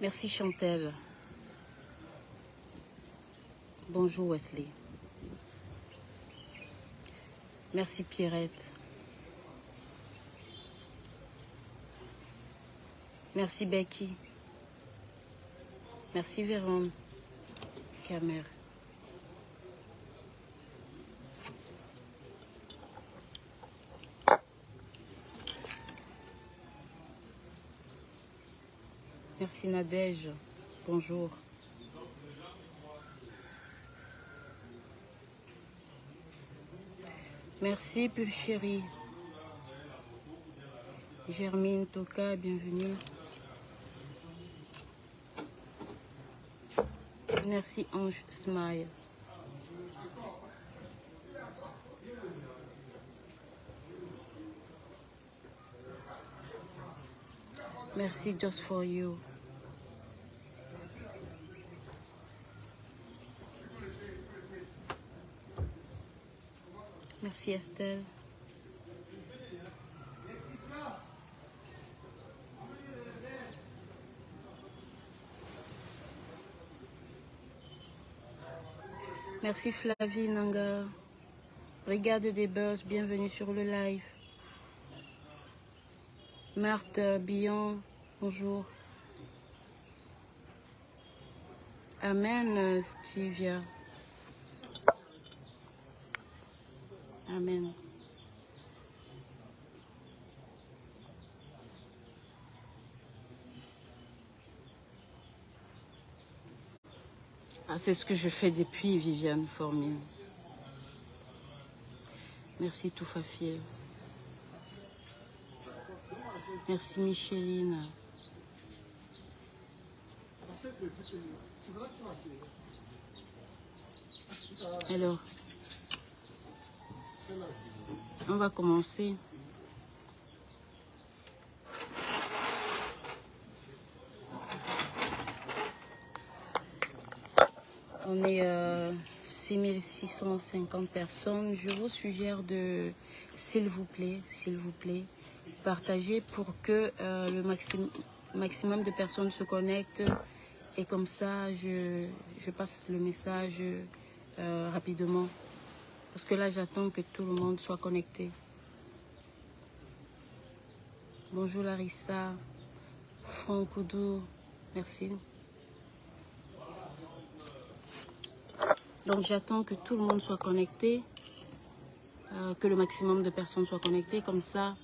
Merci Chantel. Bonjour Wesley. Merci Pierrette. Merci Becky. Merci Véron. Camer. Merci Nadège. Bonjour. Merci Pulchérie. Germine Toka, bienvenue. Merci Ange Smile. Merci Just For You. Merci Estelle. Merci Flavie Nanga. Regarde des buzz, bienvenue sur le live. Marthe Billon, bonjour. Amen Stevia. Amen. Ah, c'est ce que je fais depuis Viviane Formine. Merci Toufafil. Merci Micheline. Alors, on va commencer. On est 6650 personnes. Je vous suggère de, s'il vous plaît, partager pour que le maximum de personnes se connectent. Et comme ça, je passe le message rapidement. Parce que là, j'attends que tout le monde soit connecté. Bonjour Larissa. Franck Oudou, merci. Donc j'attends que tout le monde soit connecté, que le maximum de personnes soient connectées, comme ça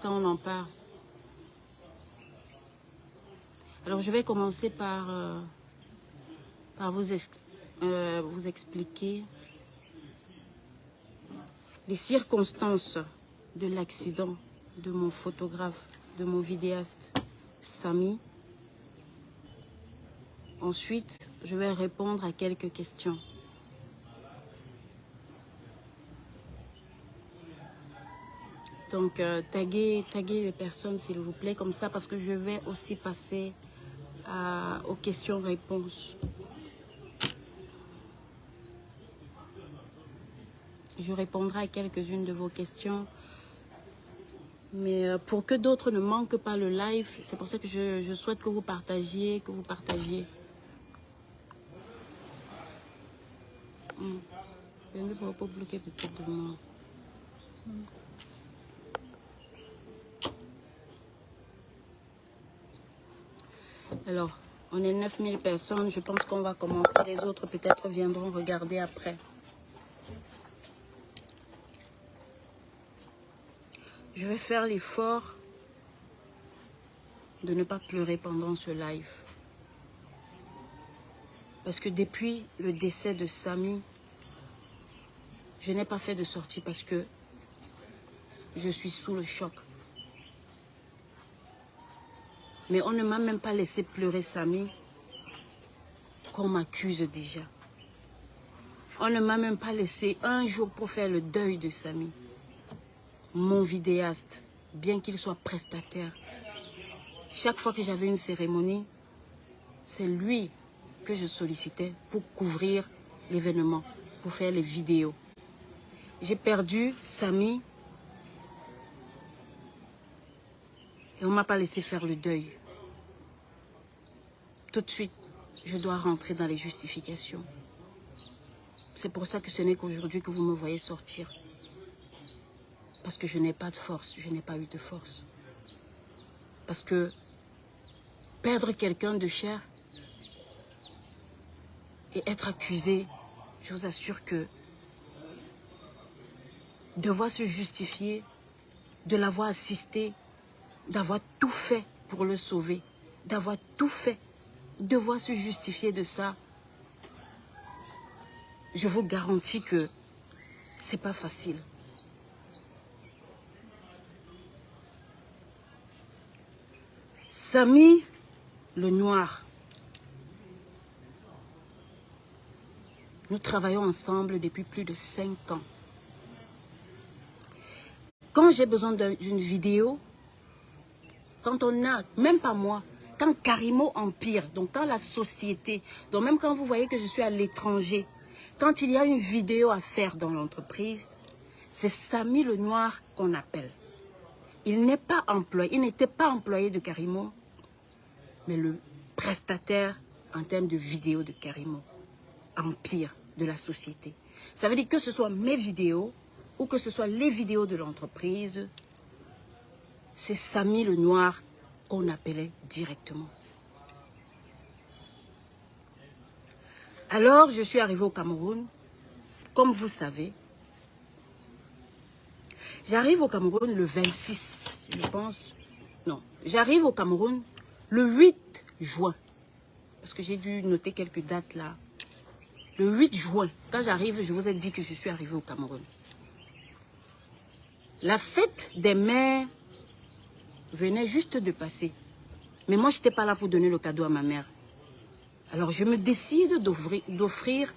on en parle. Alors je vais commencer par vous expliquer les circonstances de l'accident de mon photographe, de mon vidéaste Samy. Ensuite, je vais répondre à quelques questions. Donc, taguez les personnes, s'il vous plaît, comme ça, parce que je vais aussi passer aux questions-réponses. Je répondrai à quelques-unes de vos questions. Mais pour que d'autres ne manquent pas le live, c'est pour ça que je souhaite que vous partagiez, Je ne peux pas bloquer peut-être de moi. Alors, on est 9000 personnes. Je pense qu'on va commencer. Les autres peut-être viendront regarder après. Je vais faire l'effort de ne pas pleurer pendant ce live. Parce que depuis le décès de Samy, je n'ai pas fait de sortie parce que je suis sous le choc. Mais on ne m'a même pas laissé pleurer Samy, qu'on m'accuse déjà. On ne m'a même pas laissé un jour pour faire le deuil de Samy. Mon vidéaste, bien qu'il soit prestataire, chaque fois que j'avais une cérémonie, c'est lui que je sollicitais pour couvrir l'événement, pour faire les vidéos. J'ai perdu Samy Et on ne m'a pas laissé faire le deuil. Tout de suite, je dois rentrer dans les justifications. C'est pour ça que ce n'est qu'aujourd'hui que vous me voyez sortir. Parce que je n'ai pas de force, je n'ai pas eu de force. Parce que perdre quelqu'un de cher et être accusé, je vous assure que devoir se justifier, de l'avoir assisté, d'avoir tout fait pour le sauver, d'avoir tout fait, devoir se justifier de ça, je vous garantis que c'est pas facile. Samy le Noir, nous travaillons ensemble depuis plus de 5 ans. Quand j'ai besoin d'une vidéo, quand on a, même pas moi, quand Karimo Empire, donc quand la société, donc même quand vous voyez que je suis à l'étranger, quand il y a une vidéo à faire dans l'entreprise, c'est Samy le Noir qu'on appelle. Il n'est pas employé, il n'était pas employé de Karimo, mais le prestataire en termes de vidéo de Karimo Empire de la société. Ça veut dire que ce soit mes vidéos ou que ce soit les vidéos de l'entreprise, c'est Samy le Noir qu'on appelait directement. Alors, je suis arrivée au Cameroun, comme vous savez. J'arrive au Cameroun le 26, je pense. Non, j'arrive au Cameroun le 8 juin. Parce que j'ai dû noter quelques dates là. Le 8 juin, quand j'arrive, je vous ai dit que je suis arrivée au Cameroun. La fête des mères venait juste de passer. Mais moi, je n'étais pas là pour donner le cadeau à ma mère. Alors, je me décide d'offrir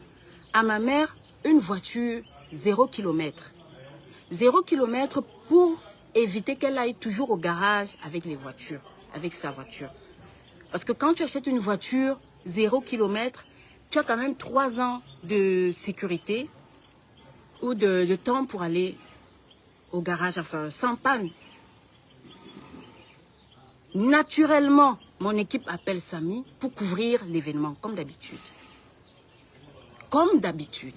à ma mère une voiture 0 km. 0 km pour éviter qu'elle aille toujours au garage avec les voitures, avec sa voiture. Parce que quand tu achètes une voiture 0 km, tu as quand même 3 ans de sécurité ou de temps pour aller au garage, enfin, sans panne. Naturellement, mon équipe appelle Samy pour couvrir l'événement, comme d'habitude. Comme d'habitude.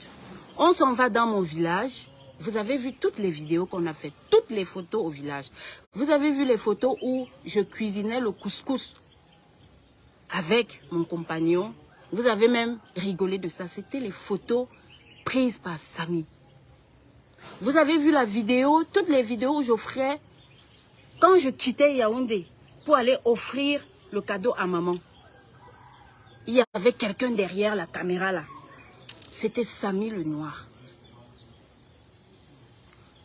On s'en va dans mon village. Vous avez vu toutes les vidéos qu'on a faites, toutes les photos au village. Vous avez vu les photos où je cuisinais le couscous avec mon compagnon. Vous avez même rigolé de ça. C'était les photos prises par Samy. Vous avez vu la vidéo, toutes les vidéos où j'offrais quand je quittais Yaoundé pour aller offrir le cadeau à maman. Il y avait quelqu'un derrière la caméra là. C'était Samy le Noir.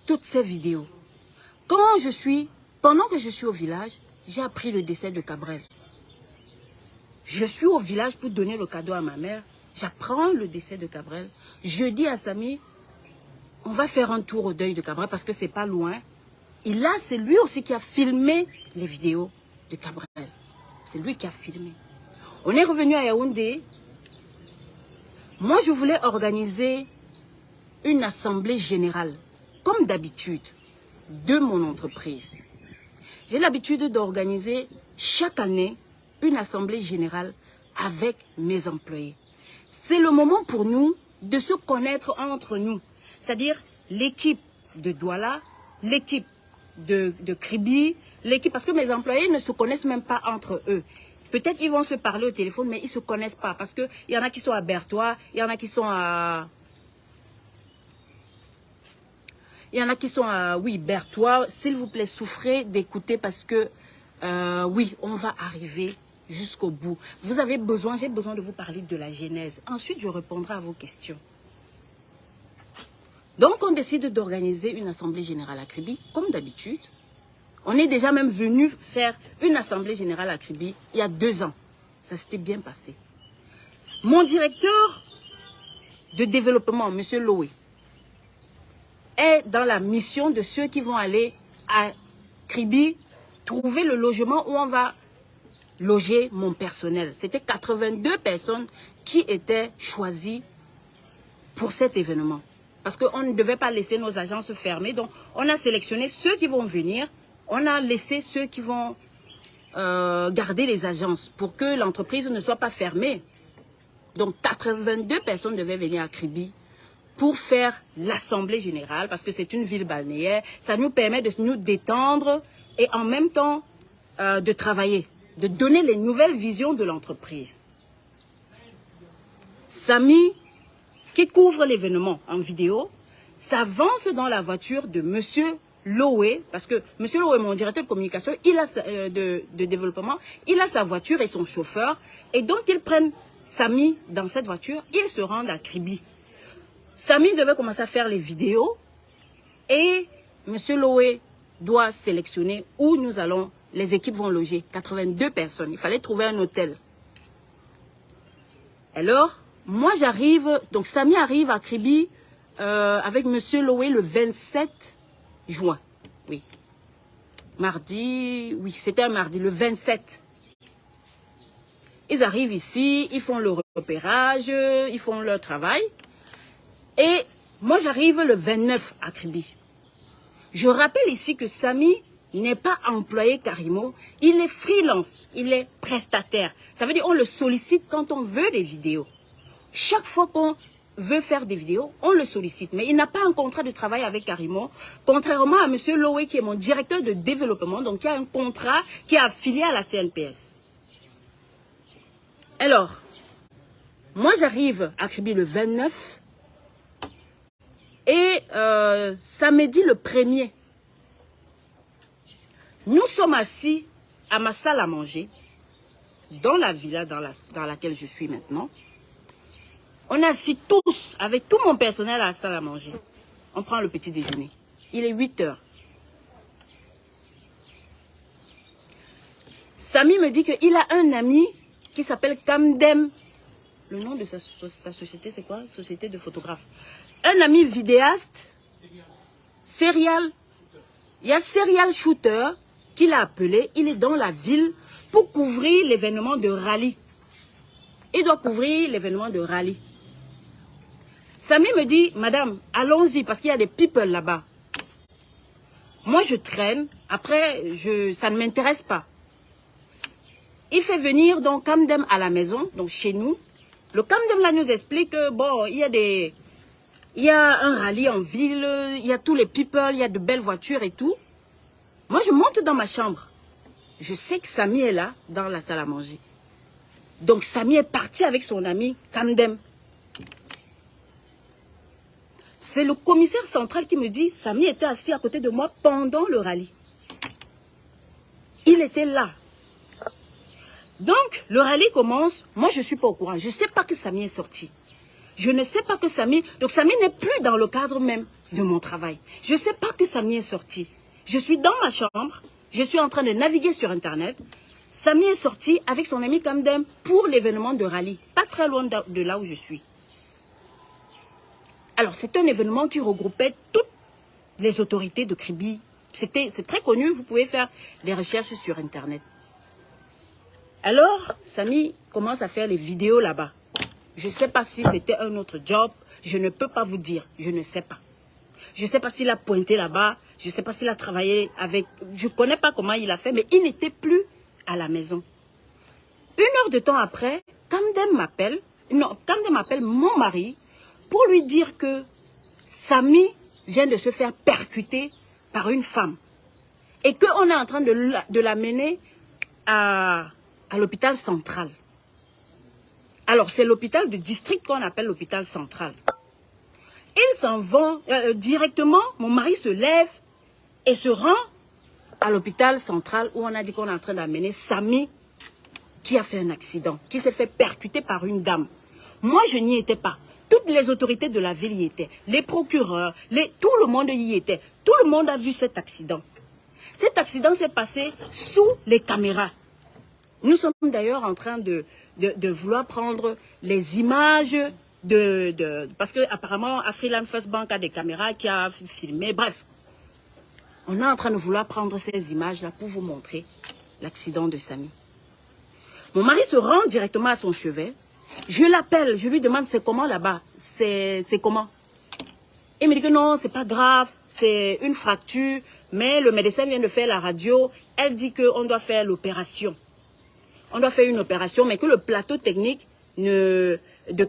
Toutes ces vidéos. Pendant que je suis au village, j'ai appris le décès de Cabrel. Je suis au village pour donner le cadeau à ma mère. J'apprends le décès de Cabrel. Je dis à Samy, on va faire un tour au deuil de Cabrel parce que c'est pas loin. Et là, c'est lui aussi qui a filmé les vidéos de Cabrel. C'est lui qui a filmé. On est revenu à Yaoundé. Moi, je voulais organiser une assemblée générale, comme d'habitude, de mon entreprise. J'ai l'habitude d'organiser chaque année une assemblée générale avec mes employés. C'est le moment pour nous de se connaître entre nous. C'est-à-dire l'équipe de Douala, l'équipe de Kribi, l'équipe, parce que mes employés ne se connaissent même pas entre eux. Peut-être ils vont se parler au téléphone, mais ils ne se connaissent pas. Parce qu'il y en a qui sont à Berthois, il y en a qui sont à... oui, Berthois. S'il vous plaît, souffrez d'écouter parce que, oui, on va arriver jusqu'au bout. J'ai besoin de vous parler de la genèse. Ensuite, je répondrai à vos questions. Donc, on décide d'organiser une assemblée générale à Kribi, comme d'habitude. On est déjà même venu faire une assemblée générale à Kribi il y a 2 ans. Ça s'était bien passé. Mon directeur de développement, M. Loé, est dans la mission de ceux qui vont aller à Kribi trouver le logement où on va loger mon personnel. C'était 82 personnes qui étaient choisies pour cet événement. Parce qu'on ne devait pas laisser nos agences fermées. Donc, on a sélectionné ceux qui vont venir. On a laissé ceux qui vont garder les agences pour que l'entreprise ne soit pas fermée. Donc 82 personnes devaient venir à Kribi pour faire l'assemblée générale parce que c'est une ville balnéaire. Ça nous permet de nous détendre et en même temps de travailler, de donner les nouvelles visions de l'entreprise. Samy, qui couvre l'événement en vidéo, s'avance dans la voiture de Monsieur Loé, parce que Monsieur Loé, mon directeur de communication, il a de développement, il a sa voiture et son chauffeur, et donc ils prennent Samy dans cette voiture, ils se rendent à Kribi. Samy devait commencer à faire les vidéos, et Monsieur Loé doit sélectionner où nous allons, les équipes vont loger, 82 personnes, il fallait trouver un hôtel. Alors, moi j'arrive, donc Samy arrive à Kribi avec Monsieur Loé le 27 juin. Oui. Mardi, oui, c'était un mardi, le 27. Ils arrivent ici, ils font le repérage, ils font leur travail. Et moi j'arrive le 29 à Kribi. Je rappelle ici que Samy n'est pas employé Karimo, il est freelance, il est prestataire. Ça veut dire on le sollicite quand on veut des vidéos. Chaque fois qu'on veut faire des vidéos, on le sollicite. Mais il n'a pas un contrat de travail avec Karimo, contrairement à M. Loé qui est mon directeur de développement, donc qui a un contrat qui est affilié à la CNPS. Alors, moi j'arrive à Kribi le 29 et samedi le 1er, nous sommes assis à ma salle à manger, dans la villa dans laquelle je suis maintenant. On est assis tous, avec tout mon personnel à la salle à manger. On prend le petit déjeuner. Il est 8 heures. Samy me dit qu'il a un ami qui s'appelle Kamdem. Le nom de sa société, c'est quoi? Société de photographes. Un ami vidéaste, serial. Il y a Serial Shooter qu'il a appelé. Il est dans la ville pour couvrir l'événement de rallye. Il doit couvrir l'événement de rallye. Samy me dit, madame, allons-y parce qu'il y a des people là-bas. Moi, je traîne. Après, ça ne m'intéresse pas. Il fait venir donc Kamdem à la maison, donc chez nous. Le Kamdem là nous explique que bon, il y a un rallye en ville, il y a tous les people, il y a de belles voitures et tout. Moi, je monte dans ma chambre. Je sais que Samy est là, dans la salle à manger. Donc, Samy est parti avec son ami Kamdem. C'est le commissaire central qui me dit, Samy était assis à côté de moi pendant le rallye. Il était là. Donc, le rallye commence. Moi, je ne suis pas au courant. Je ne sais pas que Samy est sorti. Je ne sais pas que Samy... Donc, Samy n'est plus dans le cadre même de mon travail. Je ne sais pas que Samy est sorti. Je suis dans ma chambre. Je suis en train de naviguer sur Internet. Samy est sorti avec son ami Kamdem pour l'événement de rallye. Pas très loin de là où je suis. Alors, c'est un événement qui regroupait toutes les autorités de Kribi. C'est très connu. Vous pouvez faire des recherches sur Internet. Alors, Samy commence à faire les vidéos là-bas. Je ne sais pas si c'était un autre job. Je ne peux pas vous dire. Je ne sais pas. Je ne sais pas s'il a pointé là-bas. Je ne sais pas s'il a travaillé avec... Je ne connais pas comment il a fait, mais il n'était plus à la maison. 1 heure de temps après, Kamdem m'appelle. Non, Kamdem m'appelle mon mari pour lui dire que Samy vient de se faire percuter par une femme. Et qu'on est en train de l'amener à l'hôpital central. Alors, c'est l'hôpital de district qu'on appelle l'hôpital central. Ils s'en vont directement, mon mari se lève et se rend à l'hôpital central où on a dit qu'on est en train d'amener Samy qui a fait un accident, qui s'est fait percuter par une dame. Moi, je n'y étais pas. Toutes les autorités de la ville y étaient. Les procureurs, tout le monde y était. Tout le monde a vu cet accident. Cet accident s'est passé sous les caméras. Nous sommes d'ailleurs en train de vouloir prendre les images parce que apparemment Afriland First Bank a des caméras qui a filmé. Bref, on est en train de vouloir prendre ces images-là pour vous montrer l'accident de Samy. Mon mari se rend directement à son chevet. Je l'appelle, je lui demande c'est comment là-bas, c'est comment. Il me dit que non, c'est pas grave, c'est une fracture, Mais le médecin vient de faire la radio. Elle dit qu'on doit faire l'opération. On doit faire une opération, mais que le plateau technique de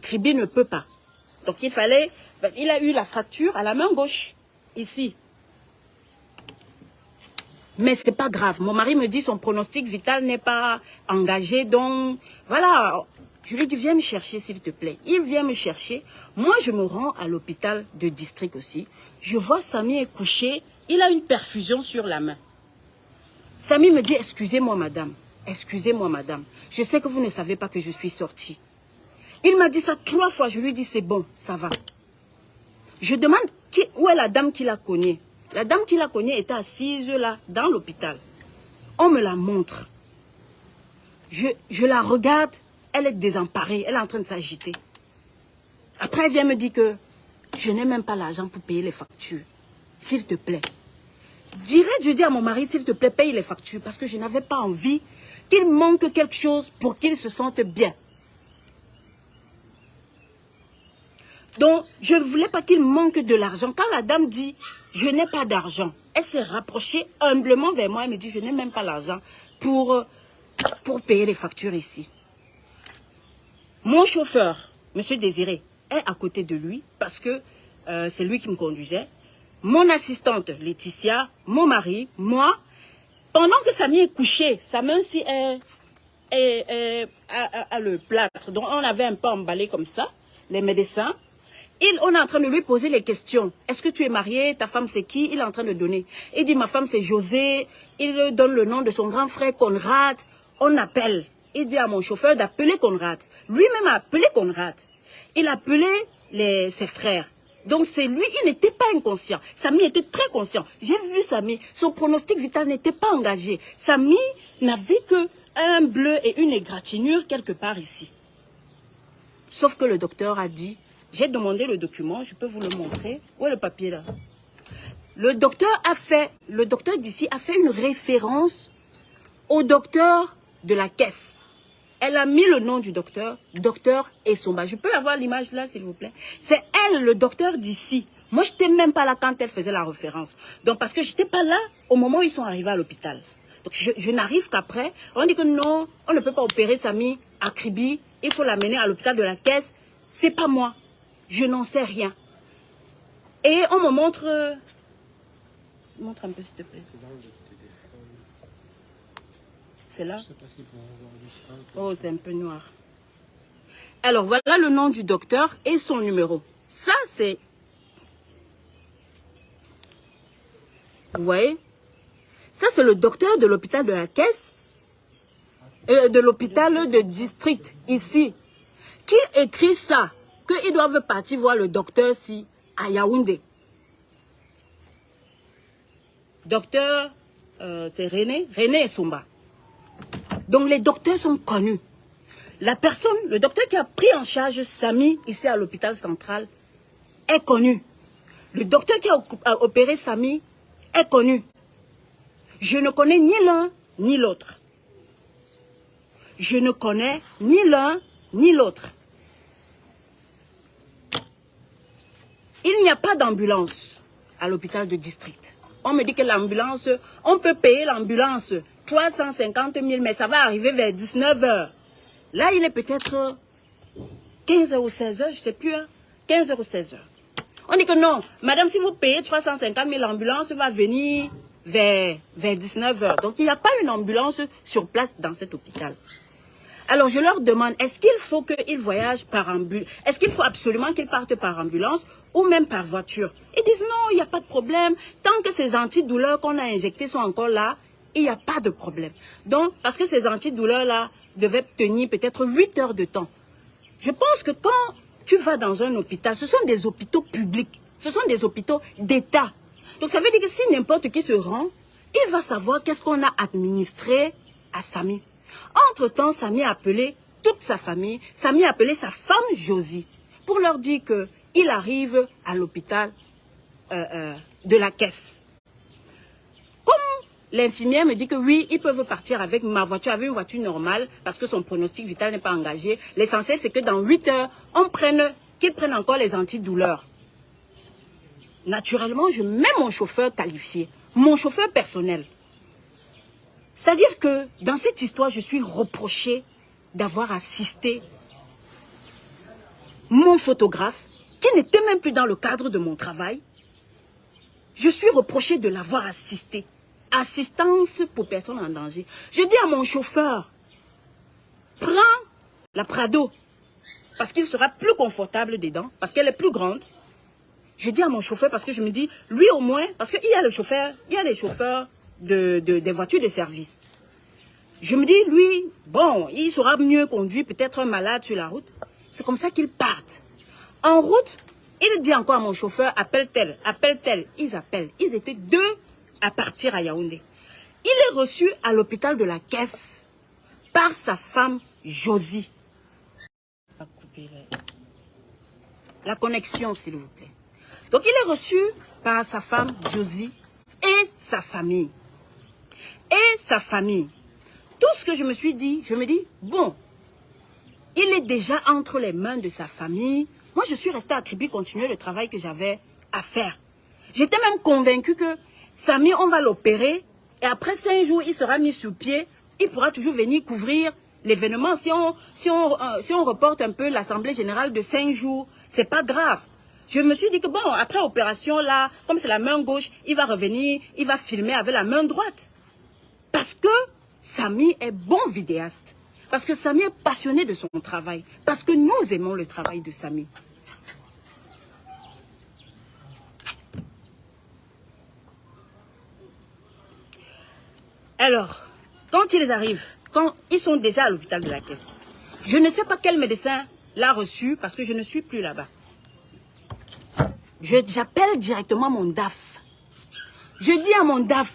Kribi ne peut pas. Donc il a eu la fracture à la main gauche, ici. Mais ce n'est pas grave. Mon mari me dit son pronostic vital n'est pas engagé. Donc, voilà. Je lui dis, viens me chercher, s'il te plaît. Il vient me chercher. Moi, je me rends à l'hôpital de district aussi. Je vois Samy est couché. Il a une perfusion sur la main. Samy me dit, excusez-moi, madame. Excusez-moi, madame. Je sais que vous ne savez pas que je suis sortie. Il m'a dit ça 3 fois. Je lui dis, c'est bon, ça va. Je demande où est la dame qui la connaît. La dame qui la connaît était assise là, dans l'hôpital. On me la montre. Je la regarde, elle est désemparée, elle est en train de s'agiter. Après, elle vient me dire que je n'ai même pas l'argent pour payer les factures. S'il te plaît. Je dis à mon mari, s'il te plaît, paye les factures. Parce que je n'avais pas envie qu'il manque quelque chose pour qu'il se sente bien. Donc, je ne voulais pas qu'il manque de l'argent. Quand la dame dit, je n'ai pas d'argent, elle s'est rapprochée humblement vers moi. Elle me dit, je n'ai même pas l'argent pour payer les factures ici. Mon chauffeur, Monsieur Désiré, est à côté de lui parce que c'est lui qui me conduisait. Mon assistante, Laetitia, mon mari, moi, pendant que Samy est couché, sa main aussi a le plâtre. Donc, on avait un peu emballé comme ça, les médecins. On est en train de lui poser les questions. Est-ce que tu es marié? Ta femme c'est qui? Il est en train de donner. Il dit ma femme c'est José. Il donne le nom de son grand frère Conrad. On appelle. Il dit à mon chauffeur d'appeler Conrad. Lui-même a appelé Conrad. Il appelait ses frères. Donc c'est lui, il n'était pas inconscient. Samy était très conscient. J'ai vu Samy, son pronostic vital n'était pas engagé. Samy n'avait qu'un bleu et une égratignure quelque part ici. Sauf que le docteur a dit, j'ai demandé le document, je peux vous le montrer. Où est le papier là? Le docteur d'ici a fait une référence au docteur de la caisse. Elle a mis le nom du docteur Essomba. Je peux avoir l'image là, s'il vous plaît? C'est elle, le docteur d'ici. Moi, je n'étais même pas là quand elle faisait la référence. Donc, parce que je n'étais pas là au moment où ils sont arrivés à l'hôpital. Donc, je n'arrive qu'après. On dit que non, on ne peut pas opérer Samy à Kribi. Il faut l'amener à l'hôpital de la caisse. C'est pas moi. Je n'en sais rien. Et on me montre... Montre un peu, s'il te plaît. C'est là? Oh, c'est un peu noir. Alors, voilà le nom du docteur et son numéro. Ça, c'est... Vous voyez? Ça, c'est le docteur de l'hôpital de la caisse, de l'hôpital de district, ici, qui écrit ça, qu'ils doivent partir voir le docteur si à Yaoundé. Docteur, c'est René Essomba. Donc, les docteurs sont connus. Le docteur qui a pris en charge Samy, ici à l'hôpital central, est connu. Le docteur qui a opéré Samy est connu. Je ne connais ni l'un ni l'autre. Je ne connais ni l'un ni l'autre. Il n'y a pas d'ambulance à l'hôpital de district. On me dit que l'ambulance, on peut payer l'ambulance 350 000, mais ça va arriver vers 19 h. Là, il est peut-être 15 h ou 16 h, je ne sais plus, hein, 15 h ou 16 h. On dit que non, madame, si vous payez 350 000, l'ambulance va venir vers 19 h. Donc, il n'y a pas une ambulance sur place dans cet hôpital. Alors, je leur demande, est-ce qu'il faut qu'ils voyagent par ambulance? Est-ce qu'il faut absolument qu'ils partent par ambulance ou même par voiture? Ils disent non, il n'y a pas de problème. Tant que ces antidouleurs qu'on a injectés sont encore là, il n'y a pas de problème. Donc, parce que ces antidouleurs-là devaient tenir peut-être 8 heures de temps. Je pense que quand tu vas dans un hôpital, ce sont des hôpitaux publics. Ce sont des hôpitaux d'État. Donc, ça veut dire que si n'importe qui se rend, il va savoir qu'est-ce qu'on a administré à Samy. Entre-temps, Samy a appelé toute sa famille. Samy a appelé sa femme Josie pour leur dire qu'il arrive à l'hôpital de la caisse. Comme l'infirmière me dit que oui, ils peuvent partir avec ma voiture, avec une voiture normale, parce que son pronostic vital n'est pas engagé. L'essentiel, c'est que dans 8 heures, qu'ils prennent encore les antidouleurs. Naturellement, je mets mon chauffeur qualifié. mon chauffeur personnel. C'est-à-dire que dans cette histoire, je suis reprochée d'avoir assisté mon photographe, qui n'était même plus dans le cadre de mon travail. Je suis reprochée de l'avoir assisté. Assistance pour personnes en danger. Je dis à mon chauffeur, prends la Prado, parce qu'il sera plus confortable dedans, parce qu'elle est plus grande. Je dis à mon chauffeur, parce que je me dis, lui au moins, parce qu'il y a le chauffeur, il y a les chauffeurs des voitures de service. Je me dis, lui, bon, il saura mieux conduire, peut-être un malade sur la route. C'est comme ça qu'ils partent. En route, il dit encore à mon chauffeur, appelle tel, appelle tel. Ils appellent. Ils étaient 2 à partir à Yaoundé. Il est reçu à l'hôpital de la Caisse par sa femme Josie. La connexion, s'il vous plaît. Donc, il est reçu par sa femme Josie et sa famille. Et sa famille. Tout ce que je me suis dit, je me dis, bon, il est déjà entre les mains de sa famille. Moi, je suis restée à Kribi continuer le travail que j'avais à faire. J'étais même convaincue que Samy, on va l'opérer. Et après 5 jours, il sera mis sur pied. Il pourra toujours venir couvrir l'événement. Si on reporte un peu l'Assemblée Générale de 5 jours, c'est pas grave. Je me suis dit que bon, après opération là, comme c'est la main gauche, il va revenir, il va filmer avec la main droite. Parce que Samy est bon vidéaste. Parce que Samy est passionné de son travail. Parce que nous aimons le travail de Samy. Alors, quand ils arrivent, quand ils sont déjà à l'hôpital de la Caisse, je ne sais pas quel médecin l'a reçu parce que je ne suis plus là-bas. J'appelle directement mon DAF. Je dis à mon DAF,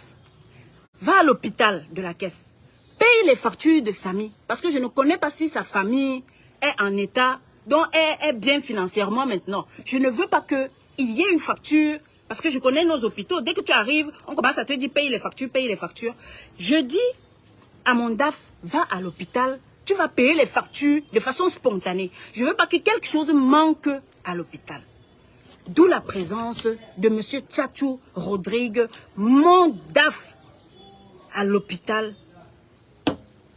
va à l'hôpital de la Caisse, paye les factures de Samy. Parce que je ne connais pas si sa famille est en état, donc est bien financièrement maintenant. Je ne veux pas qu'il y ait une facture, parce que je connais nos hôpitaux. Dès que tu arrives, on commence à te dire paye les factures, paye les factures. Je dis à mon DAF, va à l'hôpital, tu vas payer les factures de façon spontanée. Je ne veux pas que quelque chose manque à l'hôpital. D'où la présence de M. Tchatchou Rodrigue, mon DAF, à l'hôpital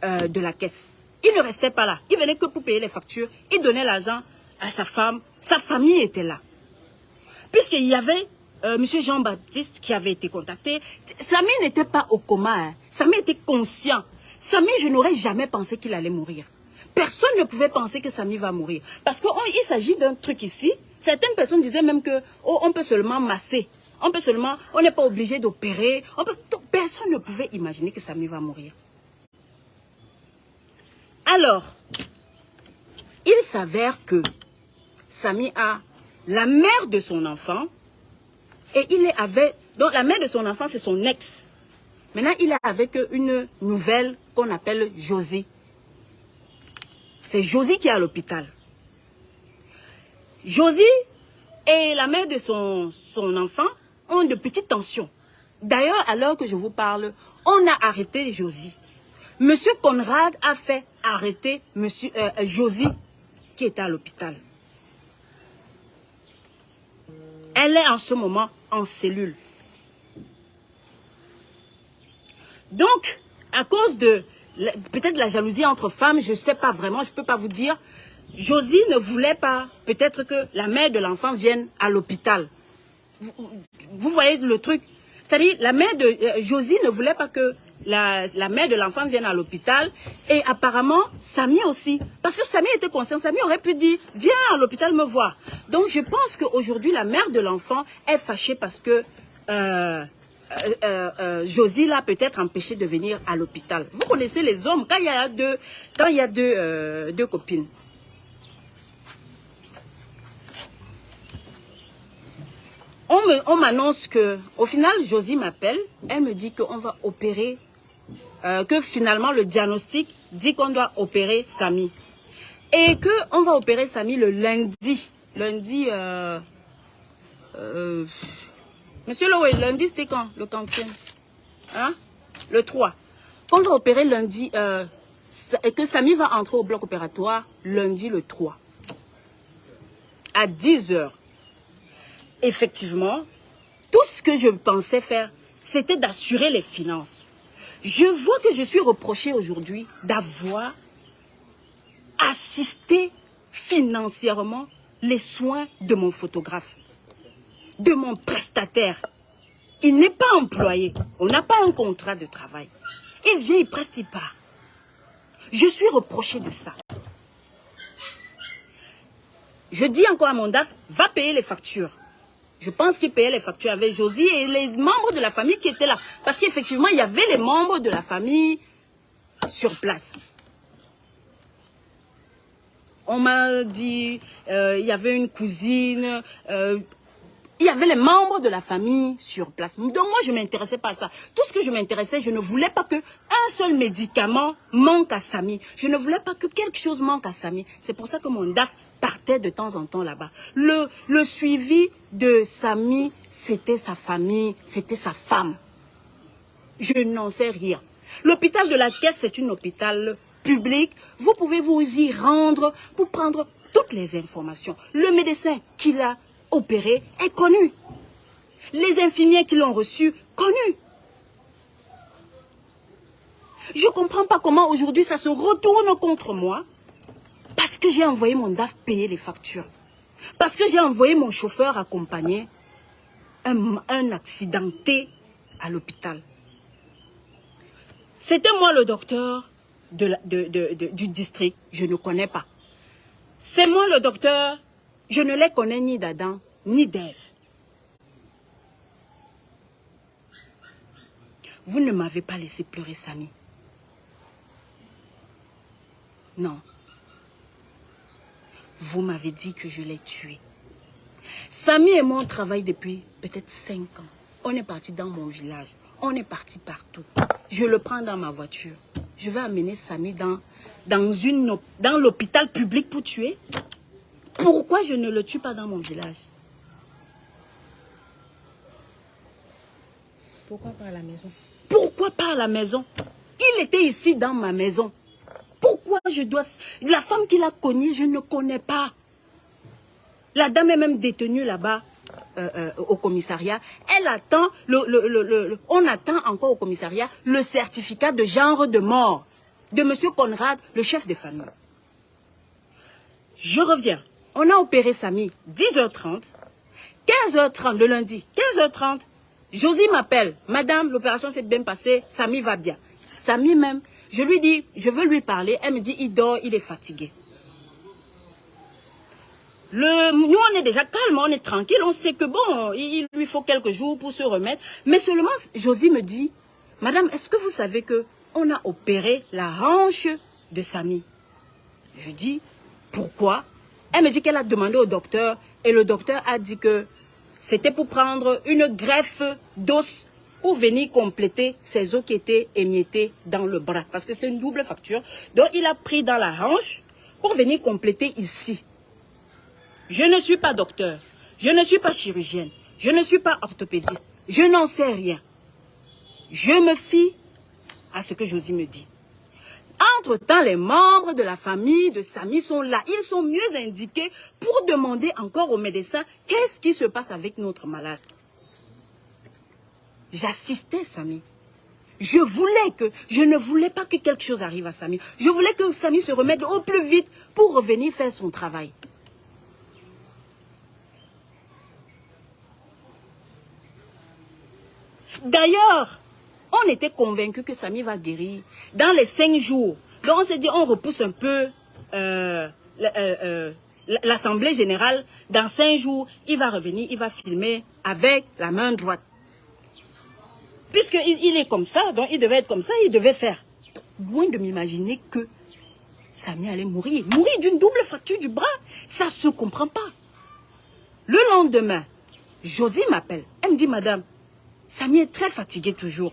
de la Caisse. Il ne restait pas là. Il venait que pour payer les factures. Il donnait l'argent à sa femme. Sa famille était là. Puisqu'il y avait M. Jean-Baptiste qui avait été contacté. Samy n'était pas au coma. Hein. Samy était conscient. Samy, je n'aurais jamais pensé qu'il allait mourir. Personne ne pouvait penser que Samy va mourir. Parce qu'il s'agit d'un truc ici. Certaines personnes disaient même que on peut seulement masser. On n'est pas obligé d'opérer. Personne ne pouvait imaginer que Samy va mourir. Alors, il s'avère que Samy a la mère de son enfant et donc la mère de son enfant, c'est son ex. Maintenant, il est avec une nouvelle qu'on appelle Josie. C'est Josie qui est à l'hôpital. Josie et la mère de son enfant ont de petites tensions. D'ailleurs, à l'heure que je vous parle, on a arrêté Josie. Monsieur Conrad a fait arrêter Josie qui était à l'hôpital. Elle est en ce moment en cellule. Donc, à cause de peut-être la jalousie entre femmes, je ne sais pas vraiment, je ne peux pas vous dire, Josie ne voulait pas peut-être que la mère de l'enfant vienne à l'hôpital. Vous voyez le truc? C'est-à-dire, la mère de Josie ne voulait pas que la mère de l'enfant vienne à l'hôpital. Et apparemment, Samy aussi. Parce que Samy était conscient. Samy aurait pu dire, viens à l'hôpital me voir. Donc, je pense qu'aujourd'hui, la mère de l'enfant est fâchée parce que Josie l'a peut-être empêché de venir à l'hôpital. Vous connaissez les hommes, quand il y a deux copines. On m'annonce que, au final, Josie m'appelle. Elle me dit qu'on va opérer, que finalement le diagnostic dit qu'on doit opérer Samy. Et qu'on va opérer Samy le lundi. Monsieur Lowe, lundi c'était quand? Le quantième? Hein? Le 3. Qu'on va opérer lundi, que Samy va entrer au bloc opératoire lundi le 3. À 10 h. Effectivement, tout ce que je pensais faire, c'était d'assurer les finances. Je vois que je suis reprochée aujourd'hui d'avoir assisté financièrement les soins de mon photographe, de mon prestataire. Il n'est pas employé. On n'a pas un contrat de travail. Il vient, il preste, il part. Je suis reprochée de ça. Je dis encore à mon DAF, va payer les factures. Je pense qu'il payait les factures avec Josie et les membres de la famille qui étaient là. Parce qu'effectivement, il y avait les membres de la famille sur place. On m'a dit, il y avait une cousine, il y avait les membres de la famille sur place. Donc moi, je ne m'intéressais pas à ça. Tout ce que je m'intéressais, je ne voulais pas qu'un seul médicament manque à Samy. Je ne voulais pas que quelque chose manque à Samy. C'est pour ça que mon DAF partait de temps en temps là-bas. Le suivi de Samy, c'était sa famille, c'était sa femme. Je n'en sais rien. L'hôpital de la Caisse, c'est un hôpital public. Vous pouvez vous y rendre pour prendre toutes les informations. Le médecin qui l'a opéré est connu. Les infirmiers qui l'ont reçu, connus. Je ne comprends pas comment aujourd'hui ça se retourne contre moi. Parce que j'ai envoyé mon DAF payer les factures. Parce que j'ai envoyé mon chauffeur accompagner un accidenté à l'hôpital. C'était moi le docteur du district. Je ne connais pas. C'est moi le docteur. Je ne les connais ni d'Adam, ni d'Ève. Vous ne m'avez pas laissé pleurer Samy. Non. Vous m'avez dit que je l'ai tué. Samy et moi, on travaille depuis peut-être 5 ans. On est parti dans mon village. On est parti partout. Je le prends dans ma voiture. Je vais amener Samy dans l'hôpital public pour tuer. Pourquoi je ne le tue pas dans mon village? Pourquoi pas à la maison? Pourquoi pas à la maison? Il était ici dans ma maison. Pourquoi je dois... La femme qui l'a cogné, je ne connais pas. La dame est même détenue là-bas au commissariat. Elle attend, on attend encore au commissariat le certificat de genre de mort de M. Conrad, le chef de famille. Je reviens. On a opéré Samy 10h30, 15h30 le lundi, 15h30. Josie m'appelle. Madame, l'opération s'est bien passée, Samy va bien. Samy même, je lui dis, je veux lui parler. Elle me dit, il dort, il est fatigué. Nous, on est déjà calme, on est tranquille. On sait que bon, il lui faut quelques jours pour se remettre. Mais seulement, Josie me dit, Madame, est-ce que vous savez que on a opéré la hanche de Samy? Je dis, pourquoi? Elle me dit qu'elle a demandé au docteur et le docteur a dit que c'était pour prendre une greffe d'os pour venir compléter ses os qui étaient émiettés dans le bras. Parce que c'était une double fracture. Donc, il a pris dans la hanche pour venir compléter ici. Je ne suis pas docteur. Je ne suis pas chirurgienne. Je ne suis pas orthopédiste. Je n'en sais rien. Je me fie à ce que Josie me dit. Entre-temps, les membres de la famille de Samy sont là. Ils sont mieux indiqués pour demander encore au médecin qu'est-ce qui se passe avec notre malade. J'assistais Samy. Je ne voulais pas que quelque chose arrive à Samy. Je voulais que Samy se remette au plus vite pour revenir faire son travail. D'ailleurs, on était convaincus que Samy va guérir dans les 5 jours. Donc on s'est dit, on repousse un peu l'Assemblée générale. Dans 5 jours, il va revenir, il va filmer avec la main droite. Puisqu'il est comme ça, donc il devait être comme ça, il devait faire. Loin de m'imaginer que Samy allait mourir. Mourir d'une double fracture du bras, ça ne se comprend pas. Le lendemain, Josie m'appelle. Elle me dit, Madame, Samy est très fatigué toujours.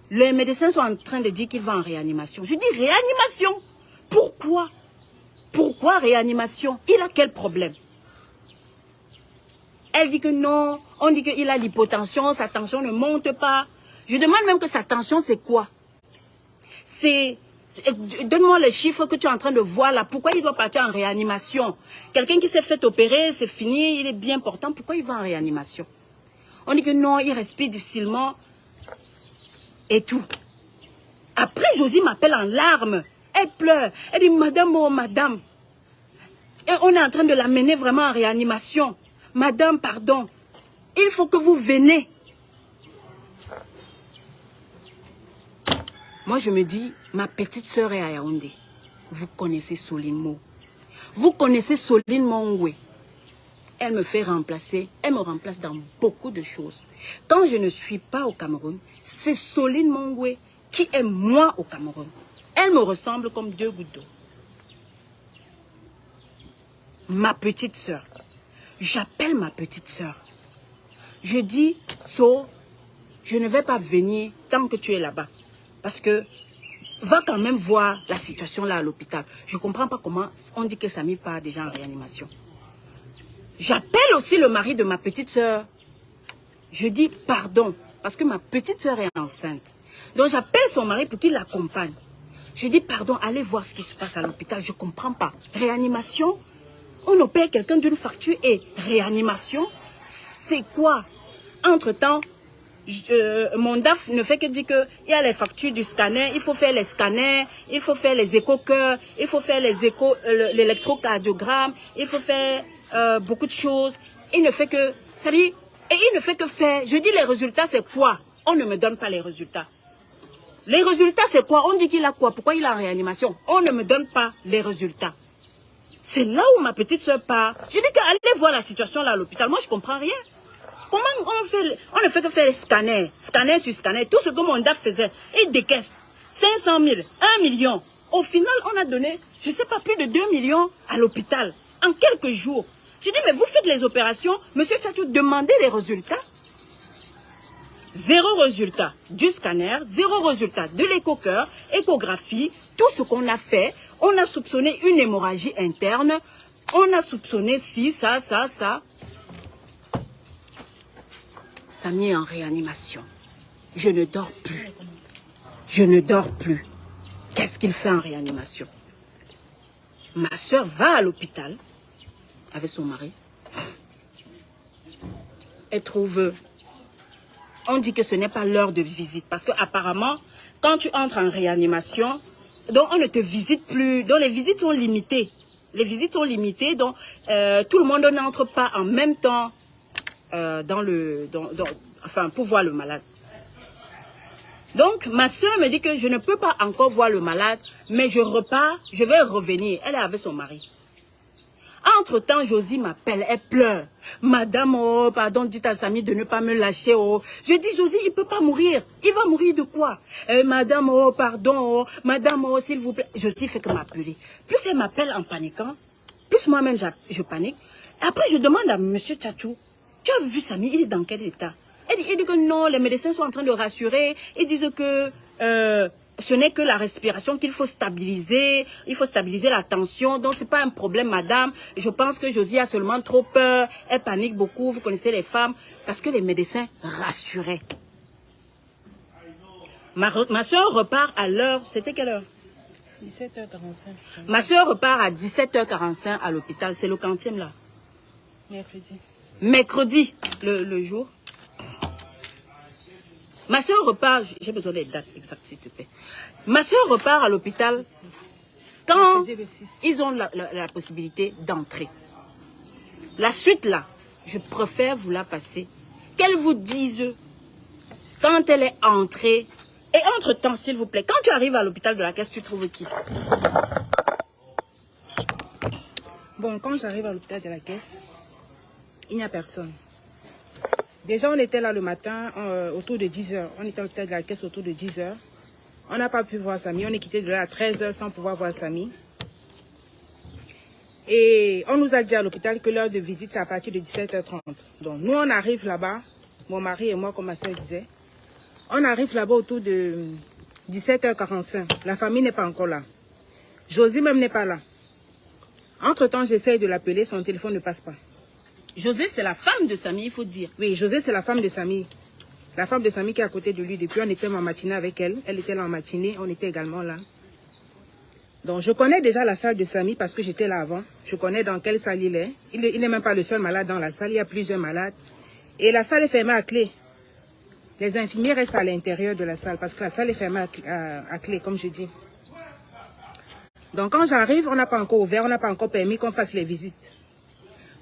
Les médecins sont en train de dire qu'il va en réanimation. Je dis, réanimation? Pourquoi? Pourquoi réanimation? Il a quel problème? Elle dit que non, on dit qu'il a l'hypotension, sa tension ne monte pas. Je demande même que sa tension, c'est quoi? Donne-moi les chiffres que tu es en train de voir là. Pourquoi il doit partir en réanimation? Quelqu'un qui s'est fait opérer, c'est fini, il est bien portant. Pourquoi il va en réanimation? On dit que non, il respire difficilement. Et tout. Après, Josie m'appelle en larmes. Elle pleure. Elle dit, madame, oh madame. Et on est en train de l'amener vraiment en réanimation. Madame, pardon. Il faut que vous venez. Moi, je me dis, ma petite sœur est à Yaoundé. Vous connaissez Soline Mo. Vous connaissez Soline Mongwe. Elle me fait remplacer. Elle me remplace dans beaucoup de choses. Quand je ne suis pas au Cameroun, c'est Soline Mongwe qui est moi au Cameroun. Elle me ressemble comme deux gouttes d'eau. Ma petite sœur. J'appelle ma petite sœur. Je dis, So, je ne vais pas venir tant que tu es là-bas. Parce que, va quand même voir la situation là à l'hôpital. Je ne comprends pas comment on dit que Samy part déjà en réanimation. J'appelle aussi le mari de ma petite sœur. Je dis pardon, parce que ma petite sœur est enceinte. Donc j'appelle son mari pour qu'il l'accompagne. Je dis pardon, allez voir ce qui se passe à l'hôpital. Je ne comprends pas. Réanimation, on opère quelqu'un d'une facture et réanimation, c'est quoi? Entre-temps, mon DAF ne fait que dire qu'il y a les factures du scanner, il faut faire les scanners, il faut faire les échocœurs, il faut faire les l'électrocardiogramme, il faut faire beaucoup de choses. Il ne fait que, c'est-à-dire, et il ne fait que faire. Je dis les résultats, c'est quoi? On ne me donne pas les résultats. Les résultats, c'est quoi? On dit qu'il a quoi? Pourquoi il est en réanimation? On ne me donne pas les résultats. C'est là où ma petite soeur part. Je dis qu'allez voir la situation là à l'hôpital. Moi, je ne comprends rien. Comment on fait? On ne fait que faire les scanners, scanner sur scanner. Tout ce que mon DAF faisait, il décaisse 500 000, 1 million. Au final, on a donné, je ne sais pas, plus de 2 millions à l'hôpital en quelques jours. Je dis, mais vous faites les opérations, monsieur Tchatchou, demandez les résultats. Zéro résultat du scanner, zéro résultat de l'échocœur, échographie, tout ce qu'on a fait. On a soupçonné une hémorragie interne. On a soupçonné ci, ça. Samy est en réanimation. Je ne dors plus. Je ne dors plus. Qu'est-ce qu'il fait en réanimation? Ma soeur va à l'hôpital avec son mari. Elle trouve... On dit que ce n'est pas l'heure de visite. Parce qu'apparemment, quand tu entres en réanimation, donc on ne te visite plus. Donc les visites sont limitées. Les visites sont limitées. Donc tout le monde n'entre pas en même temps enfin, pour voir le malade. Donc ma soeur me dit que je ne peux pas encore voir le malade, mais je repars, je vais revenir. Elle est avec son mari. Entre-temps, Josie m'appelle, elle pleure. Madame, oh, pardon, dites à Samy de ne pas me lâcher, oh. Je dis, Josie, il ne peut pas mourir. Il va mourir de quoi? Madame, oh, pardon, oh. Madame, oh, s'il vous plaît. Josie fait que m'appeler. Plus elle m'appelle en paniquant, plus moi-même je panique. Après, je demande à monsieur Tchatchou, tu as vu Samy, il est dans quel état? Il dit que non, les médecins sont en train de rassurer. Ils disent que... ce n'est que la respiration qu'il faut stabiliser. Il faut stabiliser la tension. Donc, ce n'est pas un problème, madame. Je pense que Josie a seulement trop peur. Elle panique beaucoup. Vous connaissez les femmes. Parce que les médecins rassuraient. Ma soeur repart à l'heure. C'était quelle heure? 17h45. Ma soeur repart à 17h45 à l'hôpital. C'est le quantième là? Mercredi. Mercredi, le jour. Ma soeur repart, j'ai besoin des dates exactes s'il te plaît. Ma soeur repart à l'hôpital quand ils ont la possibilité d'entrer. La suite là, je préfère vous la passer. Qu'elle vous dise quand elle est entrée. Et entre-temps, s'il vous plaît, quand tu arrives à l'hôpital de la Caisse, tu trouves qui? Bon, quand j'arrive à l'hôpital de la Caisse, il n'y a personne. Déjà, on était là le matin, autour de 10h. On était à l'hôpital de la Caisse autour de 10h. On n'a pas pu voir Samy. On est quitté de là à 13h sans pouvoir voir Samy. Et on nous a dit à l'hôpital que l'heure de visite, c'est à partir de 17h30. Donc, nous, on arrive là-bas, mon mari et moi, comme ma soeur disait. On arrive là-bas autour de 17h45. La famille n'est pas encore là. Josie même n'est pas là. Entre-temps, j'essaye de l'appeler, son téléphone ne passe pas. José, c'est la femme de Samy, il faut dire. Oui, José, c'est la femme de Samy. La femme de Samy qui est à côté de lui. Depuis, on était en matinée avec elle. Elle était là en matinée, on était également là. Donc, je connais déjà la salle de Samy parce que j'étais là avant. Je connais dans quelle salle il est. Il n'est même pas le seul malade dans la salle. Il y a plusieurs malades. Et la salle est fermée à clé. Les infirmiers restent à l'intérieur de la salle parce que la salle est fermée à clé, comme je dis. Donc quand j'arrive, on n'a pas encore ouvert, on n'a pas encore permis qu'on fasse les visites.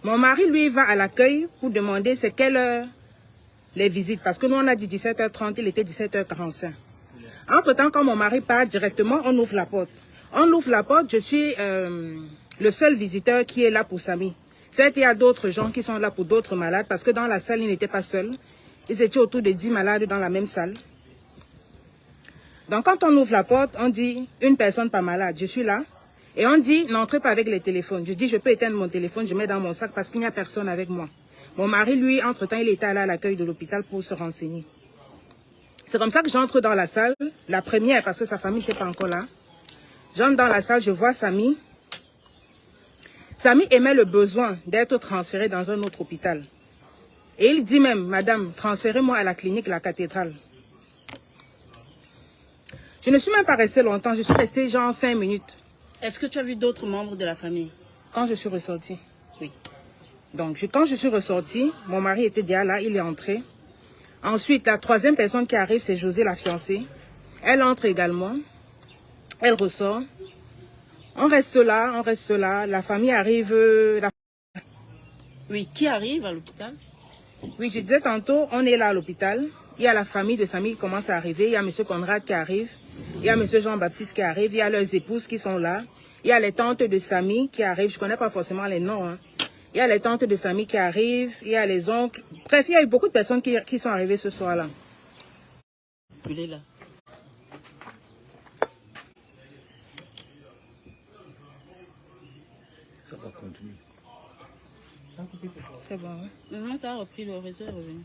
Mon mari, lui, va à l'accueil pour demander c'est quelle heure les visites. Parce que nous, on a dit 17h30, il était 17h45. Entre-temps, quand mon mari part directement, on ouvre la porte. On ouvre la porte, je suis le seul visiteur qui est là pour Samy. Certes, il y a d'autres gens qui sont là pour d'autres malades parce que dans la salle, ils n'étaient pas seuls. Ils étaient autour de 10 malades dans la même salle. Donc, quand on ouvre la porte, on dit une personne pas malade, je suis là. Et on dit n'entrez pas avec les téléphones. Je dis je peux éteindre mon téléphone, je mets dans mon sac parce qu'il n'y a personne avec moi. Mon mari, lui, entre-temps, il était allé à l'accueil de l'hôpital pour se renseigner. C'est comme ça que j'entre dans la salle, la première parce que sa famille n'était pas encore là. J'entre dans la salle, je vois Samy. Samy émet le besoin d'être transféré dans un autre hôpital. Et il dit même, madame, transférez-moi à la clinique La Cathédrale. Je ne suis même pas restée longtemps, je suis restée genre 5 minutes. Est-ce que tu as vu d'autres membres de la famille? Quand je suis ressortie. Oui. Donc, quand je suis ressortie, mon mari était déjà là, il est entré. Ensuite, la troisième personne qui arrive, c'est José, la fiancée. Elle entre également. Elle ressort. On reste là. La famille arrive. Oui, qui arrive à l'hôpital? Oui, je disais tantôt, on est là à l'hôpital. Il y a la famille de Samy qui commence à arriver. Il y a M. Conrad qui arrive. Il y a M. Jean-Baptiste qui arrive. Il y a leurs épouses qui sont là. Il y a les tantes de Samy qui arrivent. Je ne connais pas forcément les noms. Hein. Il y a les tantes de Samy qui arrivent. Il y a les oncles. Bref, il y a eu beaucoup de personnes qui sont arrivées ce soir-là. Il est là. Ça va continuer. C'est bon. Hein? Ça a repris, le réseau est revenu.